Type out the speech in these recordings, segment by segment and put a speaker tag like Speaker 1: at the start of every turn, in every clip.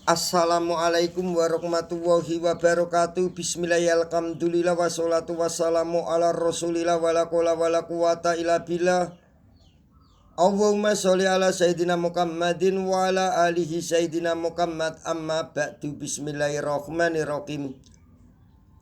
Speaker 1: Assalamualaikum warahmatullahi wabarakatuh. Bismillahirrahmanirrahim. Alhamdulillah wassalatu wassalamu ala rasulillah wala quwwata wala quwwata illa billah. Allahumma sholli ala sayyidina Muhammadin wa ala alihi sayyidina Muhammad amma ba'du. Bismillahirrahmanirrahim.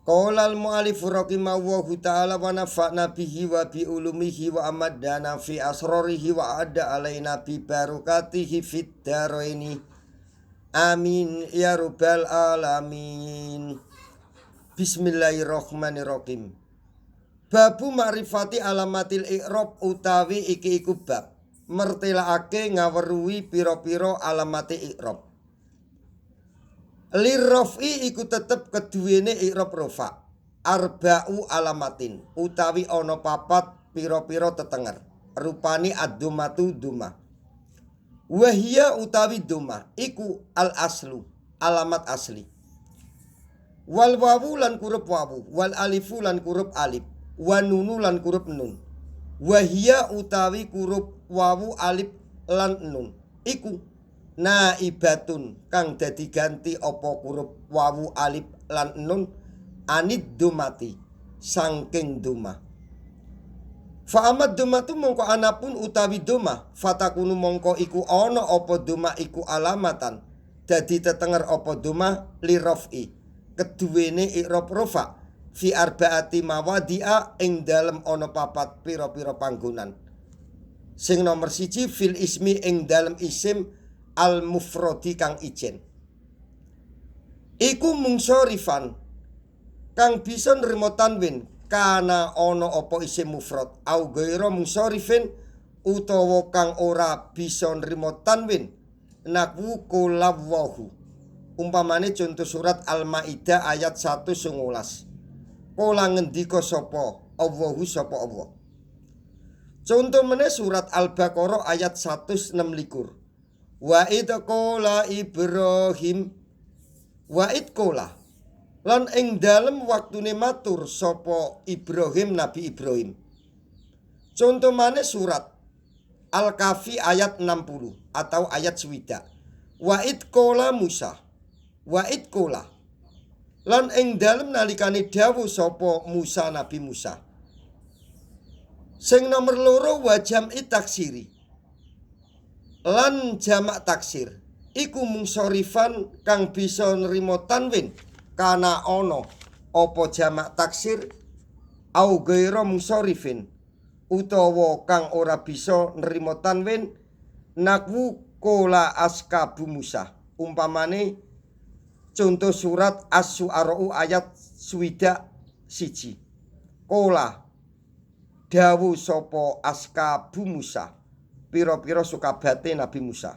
Speaker 1: Qala al-mu'allif rahimahullahu ta'ala wa nafa'na bihi wa bi ulumihi wa amadana fi asrarihi wa adda alaina bi barakatihi fid dharaini. Amin ya rabbal alamin. Bismillahirrahmanirrahim. Babu ma'rifati alamatil i'rab utawi iki iku bab mertelakake ngaweruhi pira-pira alamate i'rab. Lirrafi iku tetep keduwene i'rab rafa. Arba'u alamatin utawi ana papat pira-pira tetenger. Rupane ad-dhammatu dhammah. Wahia utawi doma iku al aslu alamat asli. Wal wawu lan kurup wawu, wal alifu lan kurup alif, wan nunu lan kurup nun. Wahia utawi kurup wawu alif lan nun iku naibatun kang dadi ganti apa kurup wawu alif lan nun anid domati sangking doma. Fa'amad domatu mongko anapun utawi doma fatakunu mongko iku ana apa doma iku alamatan dadi tetenger apa doma li raf'i keduwene i'rab rafa fi arbaati mawadi'a ing dalem ana papat pira-pira panggonan. Sing nomor 1 fil ismi ing dalem isim al mufradi kang ijen iku mungsorifan kang bisa nrimo tanwin kana ana apa isim mufrad au ghairu munsharifin utawa kang ora bisa nrimo tanwin nakwu qulawwahu. Umpamane contoh surat Al-Maidah ayat 119. Kala ngendika sapa Allahu sapa Allah. Contoh meneh surat Al-Baqarah ayat 126. Wa id qala Ibrahim wa id qala lan ing dalem waktune matur sapa Ibrahim Nabi Ibrahim. Contoh maneh surat Al-Kahfi ayat 60 atau ayat 60. Wa id qala Musa. Wa id qala lan ing dalem nalikane dawuh sapa Musa Nabi Musa. Sing nomor 2 wa jam'i taksiri. Lan jamak taksir iku mungsorifan kang bisa nrimo tanwin kana ana apa jamak taksir au ghairu munsharifin utawa kang ora bisa nrimo tanwin nakwu qala askabu Musa. Umpamane contoh surat Asy-Syu'ara ayat 1. Qala dawuh sapa askabu Musa pira-pira sukabate Nabi Musa.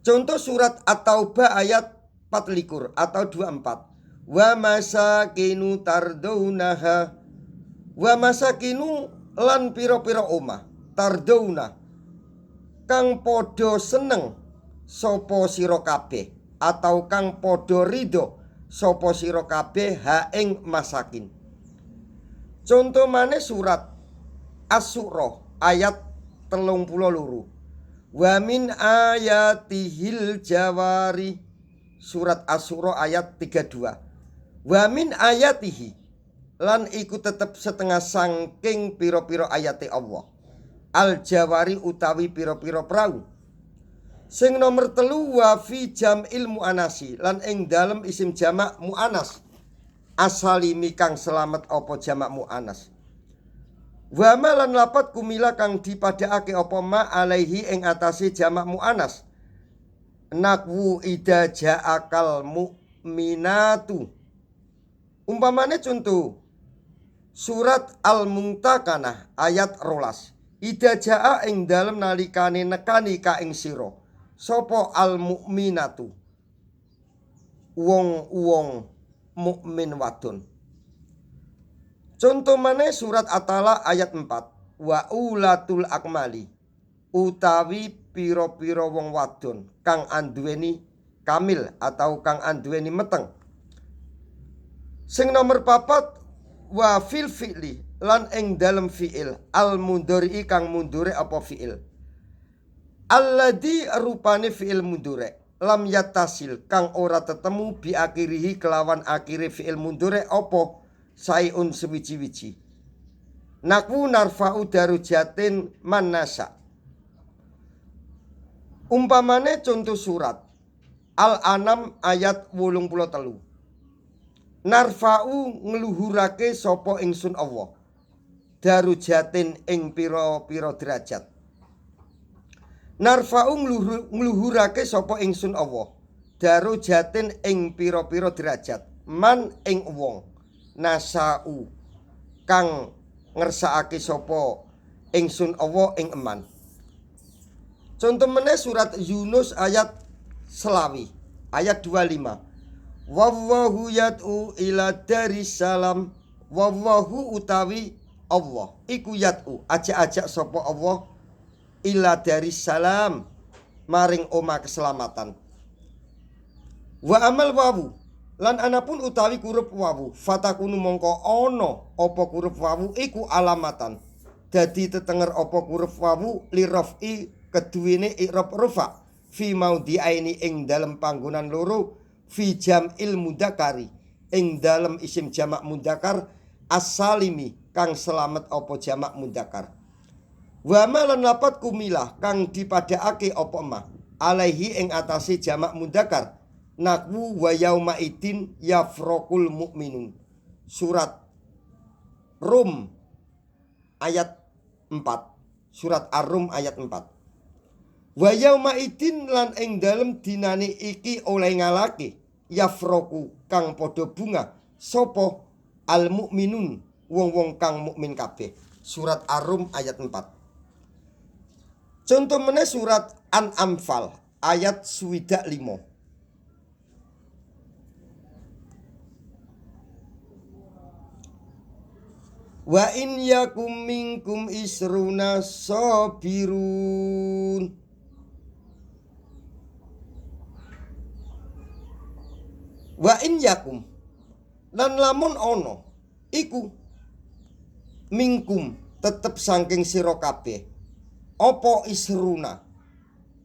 Speaker 1: Contoh surat At-Taubah ayat 24 atau 24. Wa masakinu tardaunaha. Wa masakinu lan pira-pira omah tardauna kang padha seneng sapa sira kabeh atau kang padha ridho sapa sira kabeh ha ing masakin. Contoh maneh surat Asy-Syu'ara ayat 32. Wa min ayatihil jawari. Surat Asy-Syu'ara ayat 32. Wa min ayatihi lan iku tetep setengah sangking pira-pira ayate Allah. Al jawari utawi pira-pira prau. Sing nomor 3 wa fi jam'il muannasi lan ing dalem isim jamak muannas asalimi kang selamat apa jamak muannas. Wa ma lan lapat kumila kang dipadhakake apa ma alaihi ing atase jamak muannas. Nakwu ida ja'akal mu'minatu. Umpamane contoh surat Al-Mumtahanah ayat 12. Ida ja'a ing dalem nalikane nekani ka ing sira sapa al-mu'minatu wong-wong mukmin wadon. Contoh maneh surat At-Talaq ayat 4. Wa ulatul akmali utawi pira-pira wong wadon kang anduweni kamil atau kang anduweni meteng. Sing nomor 4 wa fil fi'li lan ing dalem fi'il al mundhari kang mundure apa fi'il alladzi rupane fi'il mundure lam yattasil kang ora tetemu bi akhirihi kelawan akhire fi'il mundhari apa saiun sewiji-wiji. Naku narfa'u darujatin manasa. Umpamane contoh surat Al-An'am ayat 83. Narfa'u ngluhurake sapa ingsun Allah darujatin ing pira-pira derajat. Narfa'u ngluhurake sapa ingsun Allah darujatin ing pira-pira derajat man ing wong nasa'u kang ngersakake sapa ingsun Allah ing eman. Contoh meneh surat Yunus ayat selawi ayat 25. Wallahu yad'u ila darissalam. Wallahu utawi Allah iku yad'u ajak-ajak sapa Allah ila darissalam maring omah keselamatan. Wa amal wawu lan anapun utawi huruf wawu fatakunu mongko ana apa huruf wawu iku alamatan dadi tetenger apa huruf wawu li raf'i keduwene i'rab rufa fi maudhi'aini ing dalem panggonan loro fi jam'il mudzakkari ing dalem isim jamak mudzakkar as-salimi kang selamat apa jamak mudzakkar. Wa malan lapat kumilah kang dipadhakake apa ma alaihi ing atase jamak mudzakkar. Nakwu wa yauma idin yafraqul mu'minun. Surat Rum ayat 4. Surat Ar-Rum ayat 4. Wa yauma idin lan ing dalem dinane iki oleh ngalake yafraqu kang padha bunga sapa al mukminun wong-wong kang mukmin kabeh. Surat Ar-Rum ayat 4. Contoh meneh surat An-Anfal ayat 25. Wa in yakum minkum isruna sabirun. Wa in yakum lan lamun ana iku minkum tetep saking sira kabeh apa isruna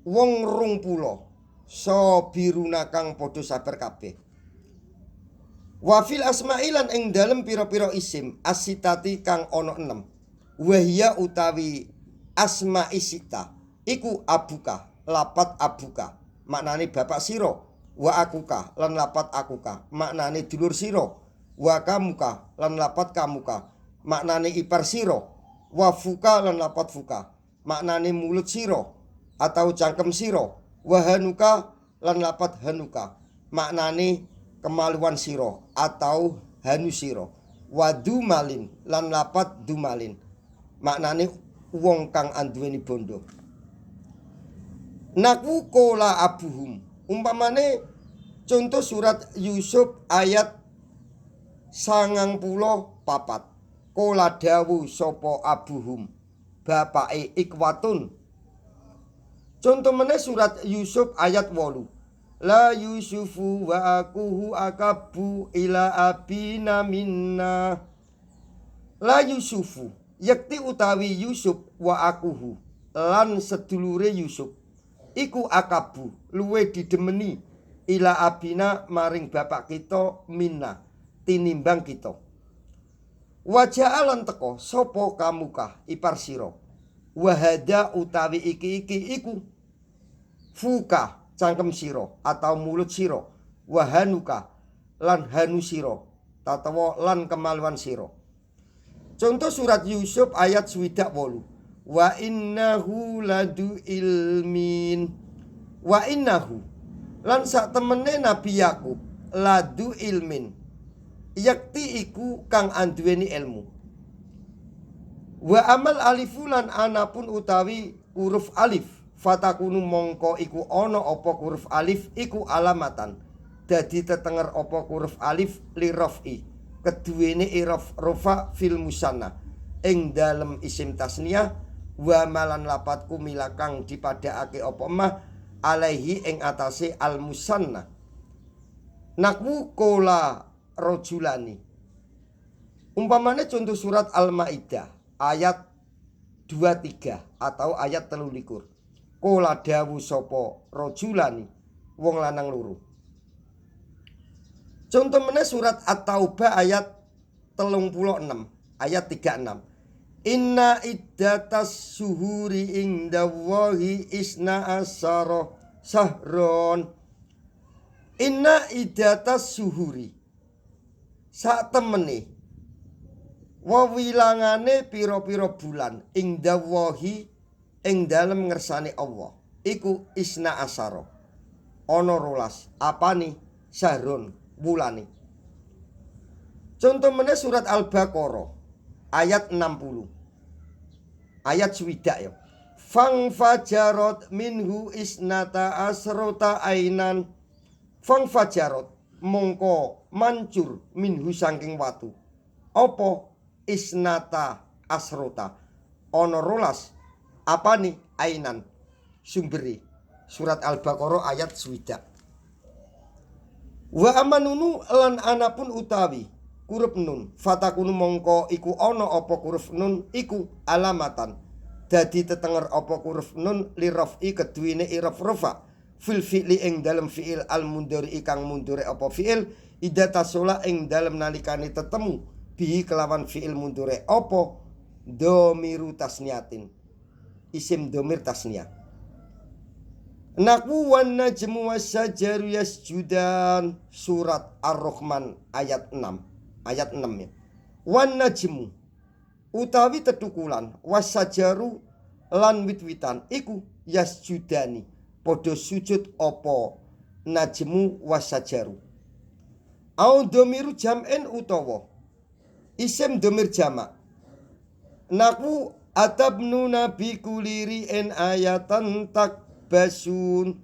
Speaker 1: wong 20 sabiruna kang padha sabar kabeh. Wafil asma'ilan ing dalem pira-pira isim asitati kang ana 6. Wahya utawi asma'i sita iku abuka lapat abuka maknane bapak sira, wa akuka lan lapat akuka maknane dulur sira, wa kamuka lan lapat kamuka maknane ipar sira, wa fuka lan lapat fuka maknane mulut sira atau cangkem sira, wa hanuka lan lapat hanuka maknane kemaluan siro atau hanu siro, wadu malin lan lapat dumalin maknane wong kang anduweni bondo. Naku kola abuhum umpamane contoh surat Yusuf ayat 94. Kola dawu sopo abuhum bapake ikwatun. Contoh meneh surat Yusuf ayat 8. La Yusufu wa akuhu akabu ila abina minna. La Yusufu yakti utawi Yusuf wa akuhu lan sedulure Yusuf iku akabu luwe didemeni ila abina maring bapak kita minna tinimbang kita. Wajah lan teko sopo kamuka ipar siro wahada utawi iki iku fuka cangkem siro atau mulut siro, wahanuka lan hanu siro tatawa lan kemaluan siro. Contoh surat Yusuf ayat 28. Wa innahu ladu ilmin. Wa innahu lan sak temene Nabi Yakub ladu ilmin yakti iku kang anduweni ilmu. Wa amal alifulan anapun utawi huruf alif fatakunu mongko iku ana apa huruf alif iku alamatan dadi tetenger apa huruf alif li raf'i keduwene iraf rufa fil musanna ing dalem isim tasniyah wa malan lapat kumila kang dipadhakake apa mah alaihi ing atase al musanna. Nakwu kola rajulani umpamane contoh surat Al-Maidah ayat 23 atau ayat 23. Kola dawu sopo rojulani wong lanang loro. Contoh meneh surat At-Taubah ayat 36 ayat 36. Inna iddatas syuhuri indallahi isna asyara sahron. Inna iddatas syuhuri sak temene wewilangane pira-pira bulan indallahi ing dalem ngersane Allah iku isna asyara ana 12 apane sahron bulane. Contoh meneh surat Al-Baqarah ayat 60 ayat swidak ya. Fang fajarot minhu isnata asrota ainan. Fang fajarot mongko mancur minhu saking watu. Apa isnata asrota ana 12 apane ainan sumbere. Surat Al-Baqarah ayat swidak. Wa amanunu lan anapun utawi huruf nun fatakunu mongko iku ana apa huruf nun iku alamatan dadi tetenger apa huruf nun lirafi keduwene iraf rafa fil fi'li ing dalem fi'il al mundhari kang mundure apa fi'il idza tasala ing dalem nalikane tetemu bihi kelawan fi'il mundure apa dhamiru tasniyatin isim dhamir tasniyah. Naku wan najmu wasyajaru yasjudan surat Ar-Rahman ayat 6 ayat 6 ya. Wan najmu utawi tetukulan wasyajaru lan wit-witan iku yasjudani padha sujud apa najmu wasyajaru. Au dhamiru jam'en utawa isim dhamir jamak. Naku atabnuna bi kuliri en ayatan tak basun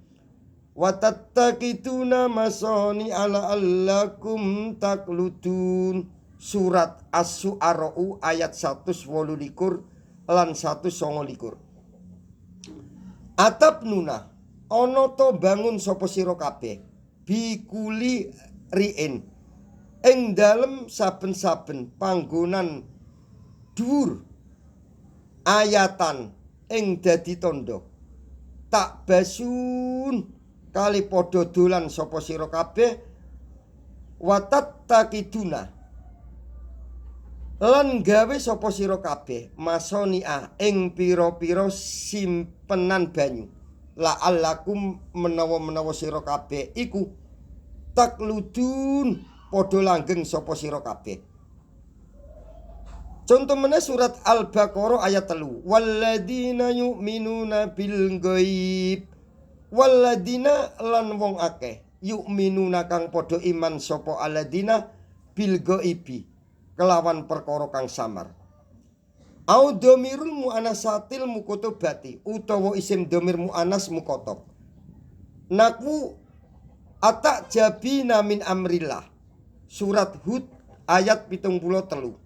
Speaker 1: watattaqituna masoni ala allakum takludun surat As-Syu'ara ayat 128 lan 129. Atabnuna ana to bangun sapa sira kabeh bikuli riin ing dalem saben-saben panggonan dhuwur ayatan ing dadi tandha tak basun kali padha dolan sapa sira kabeh watat takiduna lan gawe sapa sira kabeh masonia ing pira-pira simpenan banyu la allakum menawa sira kabeh iku takludun padha langgeng sapa sira kabeh. Contoh meneh surat Al-Baqarah ayat 3. Walladzina yu'minuna bil ghaib. Walladzina lan wong akeh yu'minuna kang padha iman sapa alladzina bil ghaibi kelawan perkara kang samar. Au dhamirul muannasatil mukotobati utawa isim dhamir muannas mukotob. Naku atak jabina min amrillah. Surat Hud ayat 73.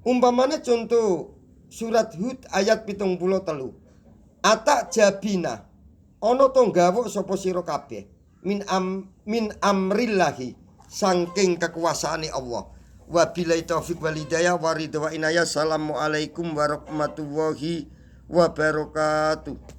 Speaker 1: Umpamane contoh surat Hud ayat 73. Atak jabina ana to gawok sapa sira kabeh min amrillahi saking kekuasaane Allah. Wabillahi taufik wal hidayah wa ridha wa inayah. Assalamualaikum warahmatullahi wabarakatuh.